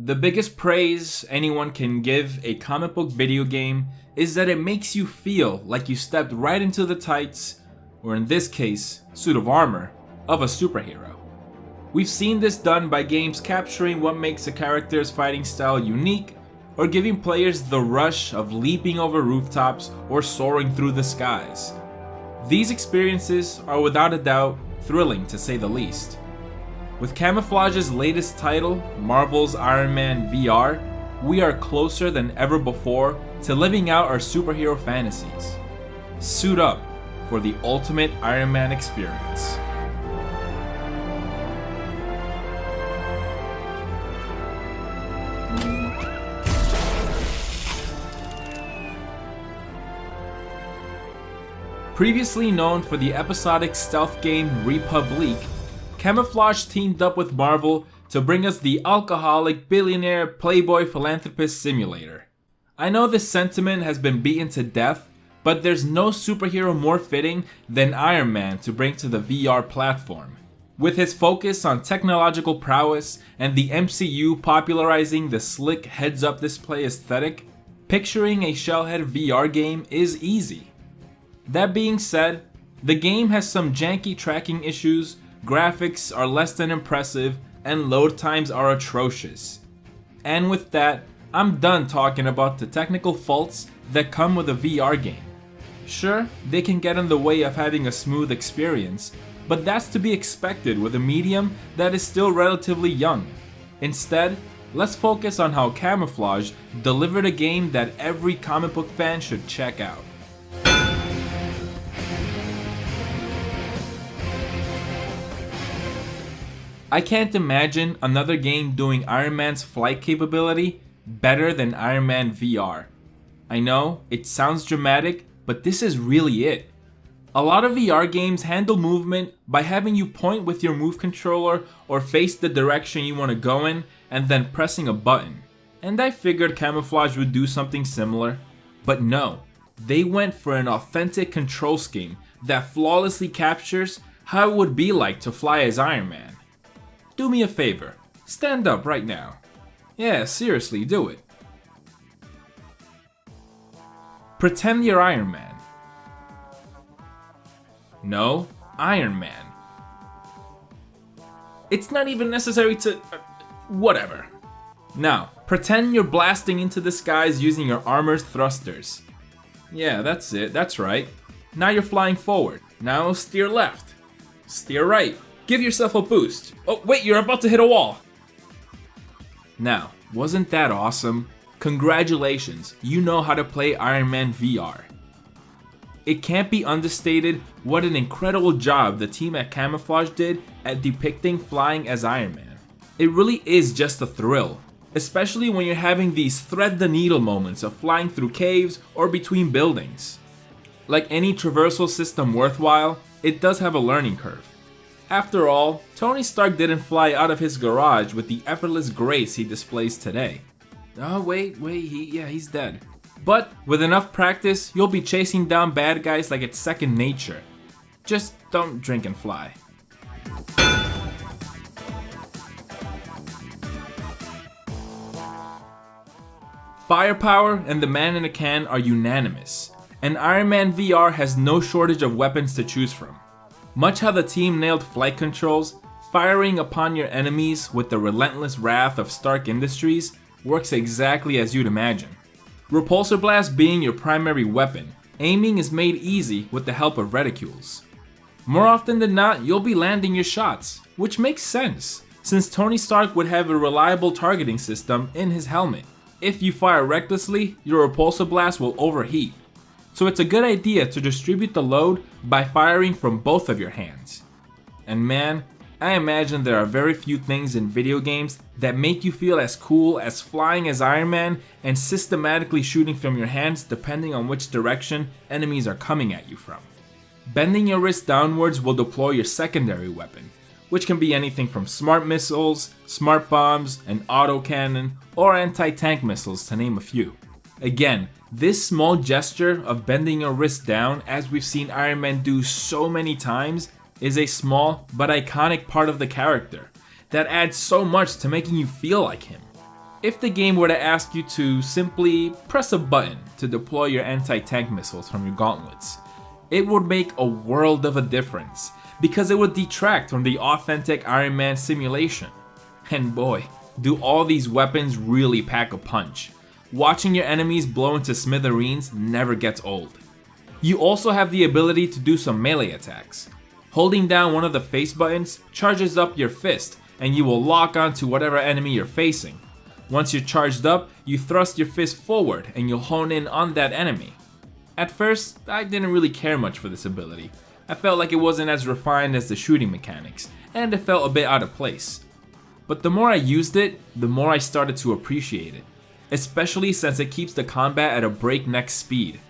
The biggest praise anyone can give a comic book video game is that it makes you feel like you stepped right into the tights, or in this case, suit of armor, of a superhero. We've seen this done by games capturing what makes a character's fighting style unique, or giving players the rush of leaping over rooftops or soaring through the skies. These experiences are without a doubt thrilling to say the least. With Camouflage's latest title, Marvel's Iron Man VR, we are closer than ever before to living out our superhero fantasies. Suit up for the ultimate Iron Man experience. Previously known for the episodic stealth game Republic, Camouflage teamed up with Marvel to bring us the alcoholic billionaire playboy philanthropist simulator. I know this sentiment has been beaten to death, but there's no superhero more fitting than Iron Man to bring to the VR platform. With his focus on technological prowess and the MCU popularizing the slick heads-up display aesthetic, picturing a shellhead VR game is easy. That being said, the game has some janky tracking issues, graphics are less than impressive, and load times are atrocious. And with that, I'm done talking about the technical faults that come with a VR game. Sure, they can get in the way of having a smooth experience, but that's to be expected with a medium that is still relatively young. Instead, let's focus on how Camouflage delivered a game that every comic book fan should check out. I can't imagine another game doing Iron Man's flight capability better than Iron Man VR. I know, it sounds dramatic, but this is really it. A lot of VR games handle movement by having you point with your move controller or face the direction you want to go in and then pressing a button. And I figured Camouflage would do something similar. But no, they went for an authentic control scheme that flawlessly captures how it would be like to fly as Iron Man. Do me a favor, stand up right now. Yeah, seriously, do it. Pretend you're Iron Man. No, Iron Man. It's not even necessary to... whatever. Now, pretend you're blasting into the skies using your armor's thrusters. Yeah, that's it, that's right. Now you're flying forward. Now steer left. Steer right. Give yourself a boost. Oh wait, you're about to hit a wall. Now, wasn't that awesome? Congratulations, you know how to play Iron Man VR. It can't be understated what an incredible job the team at Camouflage did at depicting flying as Iron Man. It really is just a thrill, especially when you're having these thread the needle moments of flying through caves or between buildings. Like any traversal system worthwhile, it does have a learning curve. After all, Tony Stark didn't fly out of his garage with the effortless grace he displays today. Oh wait, he's dead. But with enough practice, you'll be chasing down bad guys like it's second nature. Just don't drink and fly. Firepower and the man in a can are unanimous, and Iron Man VR has no shortage of weapons to choose from. Much how the team nailed flight controls, firing upon your enemies with the relentless wrath of Stark Industries works exactly as you'd imagine. Repulsor Blast being your primary weapon, aiming is made easy with the help of reticules. More often than not, you'll be landing your shots, which makes sense, since Tony Stark would have a reliable targeting system in his helmet. If you fire recklessly, your Repulsor Blast will overheat. So it's a good idea to distribute the load by firing from both of your hands. And man, I imagine there are very few things in video games that make you feel as cool as flying as Iron Man and systematically shooting from your hands depending on which direction enemies are coming at you from. Bending your wrist downwards will deploy your secondary weapon, which can be anything from smart missiles, smart bombs, an autocannon, or anti-tank missiles to name a few. Again, this small gesture of bending your wrist down, as we've seen Iron Man do so many times, is a small but iconic part of the character that adds so much to making you feel like him. If the game were to ask you to simply press a button to deploy your anti-tank missiles from your gauntlets, it would make a world of a difference because it would detract from the authentic Iron Man simulation. And boy, do all these weapons really pack a punch. Watching your enemies blow into smithereens never gets old. You also have the ability to do some melee attacks. Holding down one of the face buttons charges up your fist and you will lock onto whatever enemy you're facing. Once you're charged up, you thrust your fist forward and you'll hone in on that enemy. At first, I didn't really care much for this ability. I felt like it wasn't as refined as the shooting mechanics, and it felt a bit out of place. But the more I used it, the more I started to appreciate it, especially since it keeps the combat at a breakneck speed.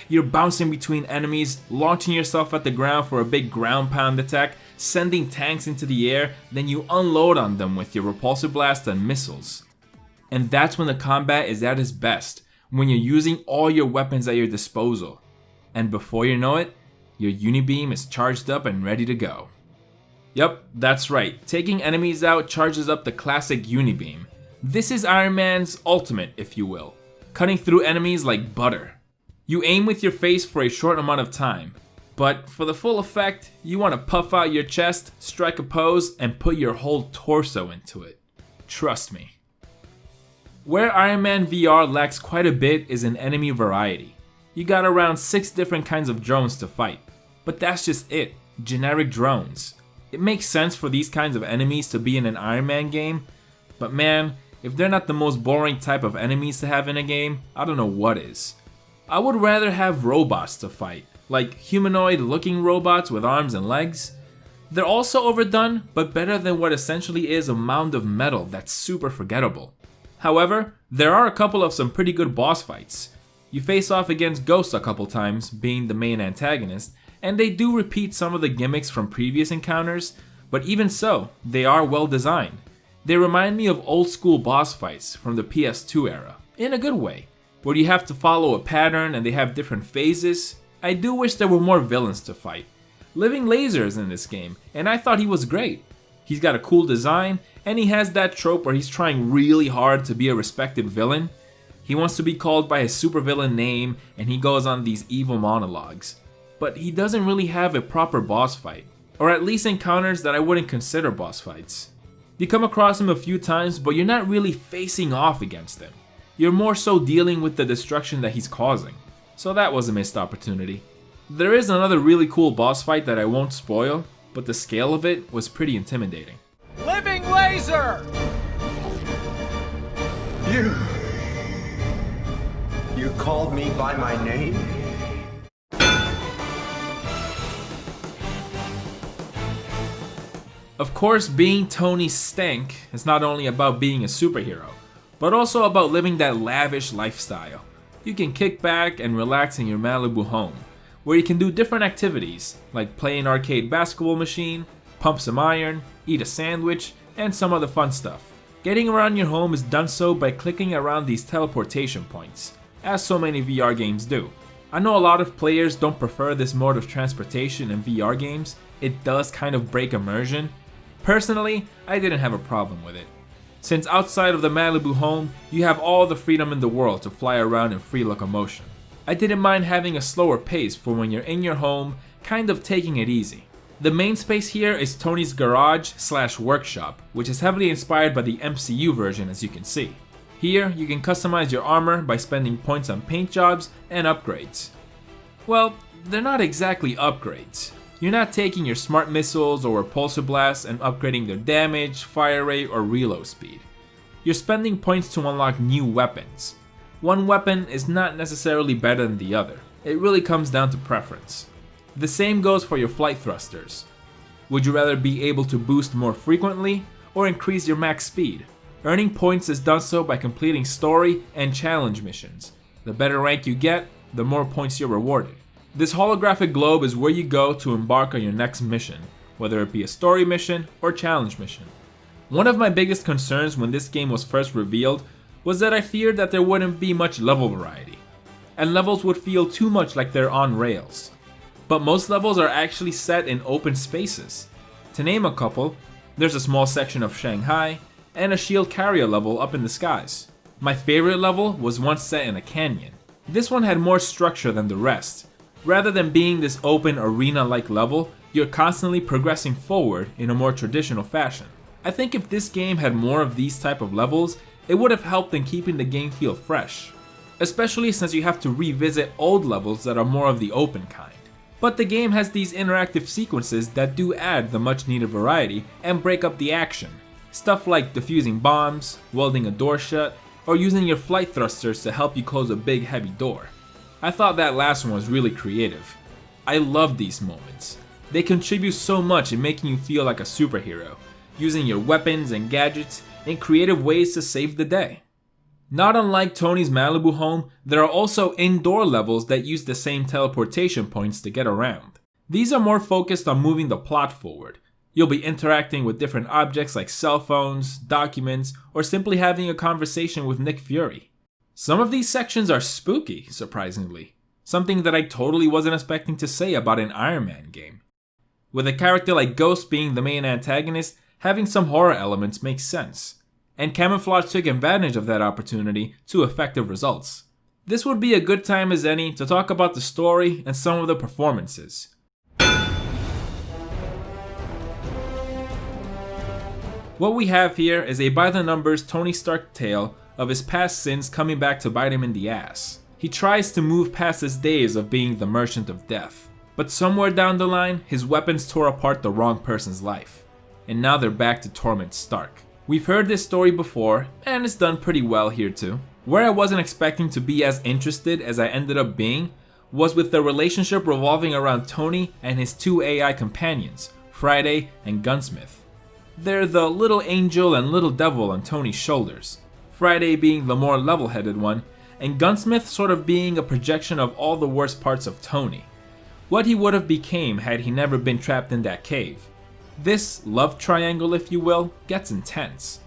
You're bouncing between enemies, launching yourself at the ground for a big ground pound attack, sending tanks into the air, then you unload on them with your repulsor blast and missiles. And that's when the combat is at its best, when you're using all your weapons at your disposal. And before you know it, your unibeam is charged up and ready to go. Yup, that's right, taking enemies out charges up the classic unibeam. This is Iron Man's ultimate, if you will, cutting through enemies like butter. You aim with your face for a short amount of time, but for the full effect, you want to puff out your chest, strike a pose, and put your whole torso into it. Trust me. Where Iron Man VR lacks quite a bit is in enemy variety. You got around 6 different kinds of drones to fight, but that's just it, generic drones. It makes sense for these kinds of enemies to be in an Iron Man game, but man, if they're not the most boring type of enemies to have in a game, I don't know what is. I would rather have robots to fight, like humanoid looking robots with arms and legs. They're also overdone, but better than what essentially is a mound of metal that's super forgettable. However, there are a couple of some pretty good boss fights. You face off against Ghost a couple times, being the main antagonist, and they do repeat some of the gimmicks from previous encounters, but even so, they are well designed. They remind me of old school boss fights from the PS2 era, in a good way, where you have to follow a pattern and they have different phases. I do wish there were more villains to fight. Living Laser is in this game, and I thought he was great. He's got a cool design, and he has that trope where he's trying really hard to be a respected villain. He wants to be called by his supervillain name, and he goes on these evil monologues. But he doesn't really have a proper boss fight, or at least encounters that I wouldn't consider boss fights. You come across him a few times, but you're not really facing off against him. You're more so dealing with the destruction that he's causing. So that was a missed opportunity. There is another really cool boss fight that I won't spoil, but the scale of it was pretty intimidating. Living Laser! You called me by my name? Of course, being Tony Stank is not only about being a superhero, but also about living that lavish lifestyle. You can kick back and relax in your Malibu home, where you can do different activities, like play an arcade basketball machine, pump some iron, eat a sandwich, and some other fun stuff. Getting around your home is done so by clicking around these teleportation points, as so many VR games do. I know a lot of players don't prefer this mode of transportation in VR games. It does kind of break immersion. Personally, I didn't have a problem with it. Since outside of the Malibu home, you have all the freedom in the world to fly around in free locomotion. I didn't mind having a slower pace for when you're in your home, kind of taking it easy. The main space here is Tony's garage/workshop, which is heavily inspired by the MCU version, as you can see. Here, you can customize your armor by spending points on paint jobs and upgrades. Well, they're not exactly upgrades. You're not taking your smart missiles or repulsor blasts and upgrading their damage, fire rate, or reload speed. You're spending points to unlock new weapons. One weapon is not necessarily better than the other. It really comes down to preference. The same goes for your flight thrusters. Would you rather be able to boost more frequently or increase your max speed? Earning points is done so by completing story and challenge missions. The better rank you get, the more points you're rewarded. This holographic globe is where you go to embark on your next mission, whether it be a story mission or challenge mission. One of my biggest concerns when this game was first revealed was that I feared that there wouldn't be much level variety, and levels would feel too much like they're on rails. But most levels are actually set in open spaces. To name a couple, there's a small section of Shanghai, and a shield carrier level up in the skies. My favorite level was one set in a canyon. This one had more structure than the rest. Rather than being this open arena-like level, you're constantly progressing forward in a more traditional fashion. I think if this game had more of these type of levels, it would have helped in keeping the game feel fresh. Especially since you have to revisit old levels that are more of the open kind. But the game has these interactive sequences that do add the much needed variety and break up the action. Stuff like defusing bombs, welding a door shut, or using your flight thrusters to help you close a big heavy door. I thought that last one was really creative. I love these moments. They contribute so much in making you feel like a superhero, using your weapons and gadgets in creative ways to save the day. Not unlike Tony's Malibu home, there are also indoor levels that use the same teleportation points to get around. These are more focused on moving the plot forward. You'll be interacting with different objects like cell phones, documents, or simply having a conversation with Nick Fury. Some of these sections are spooky, surprisingly. Something that I totally wasn't expecting to say about an Iron Man game. With a character like Ghost being the main antagonist, having some horror elements makes sense. And Camouflage took advantage of that opportunity to effective results. This would be a good time as any to talk about the story and some of the performances. What we have here is a by-the-numbers Tony Stark tale of his past sins coming back to bite him in the ass. He tries to move past his days of being the Merchant of Death, but somewhere down the line, his weapons tore apart the wrong person's life, and now they're back to torment Stark. We've heard this story before, and it's done pretty well here too. Where I wasn't expecting to be as interested as I ended up being was with the relationship revolving around Tony and his two AI companions, Friday and Gunsmith. They're the little angel and little devil on Tony's shoulders, Friday being the more level-headed one, and Gunsmith sort of being a projection of all the worst parts of Tony. What he would have became had he never been trapped in that cave. This love triangle, if you will, gets intense,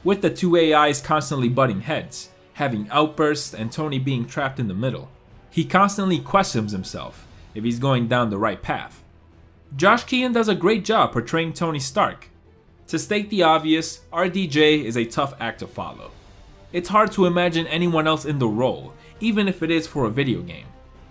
with the two AIs constantly butting heads, having outbursts, and Tony being trapped in the middle. He constantly questions himself if he's going down the right path. Josh Keaton does a great job portraying Tony Stark. To state the obvious, RDJ is a tough act to follow. It's hard to imagine anyone else in the role, even if it is for a video game.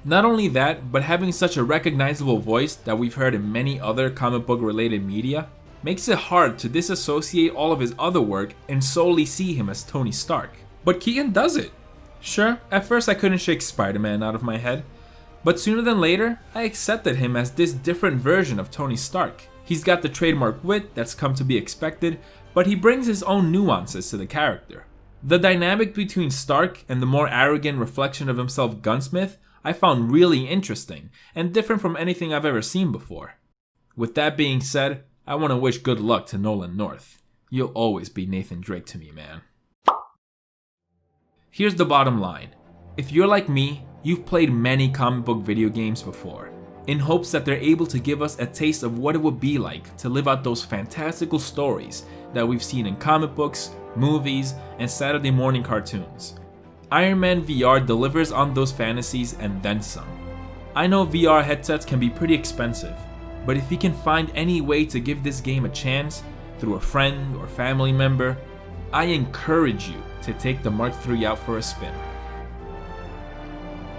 Not only that, but having such a recognizable voice that we've heard in many other comic book related media makes it hard to disassociate all of his other work and solely see him as Tony Stark. But Keaton does it. Sure, at first I couldn't shake Spider-Man out of my head, but sooner than later, I accepted him as this different version of Tony Stark. He's got the trademark wit that's come to be expected, but he brings his own nuances to the character. The dynamic between Stark and the more arrogant reflection of himself Gunsmith I found really interesting and different from anything I've ever seen before. With that being said, I want to wish good luck to Nolan North. You'll always be Nathan Drake to me, man. Here's the bottom line. If you're like me, you've played many comic book video games before, in hopes that they're able to give us a taste of what it would be like to live out those fantastical stories that we've seen in comic books, movies, and Saturday morning cartoons. Iron Man VR delivers on those fantasies and then some. I know VR headsets can be pretty expensive, but if you can find any way to give this game a chance, through a friend or family member, I encourage you to take the Mark III out for a spin.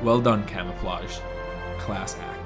Well done, Camouflage. Class act.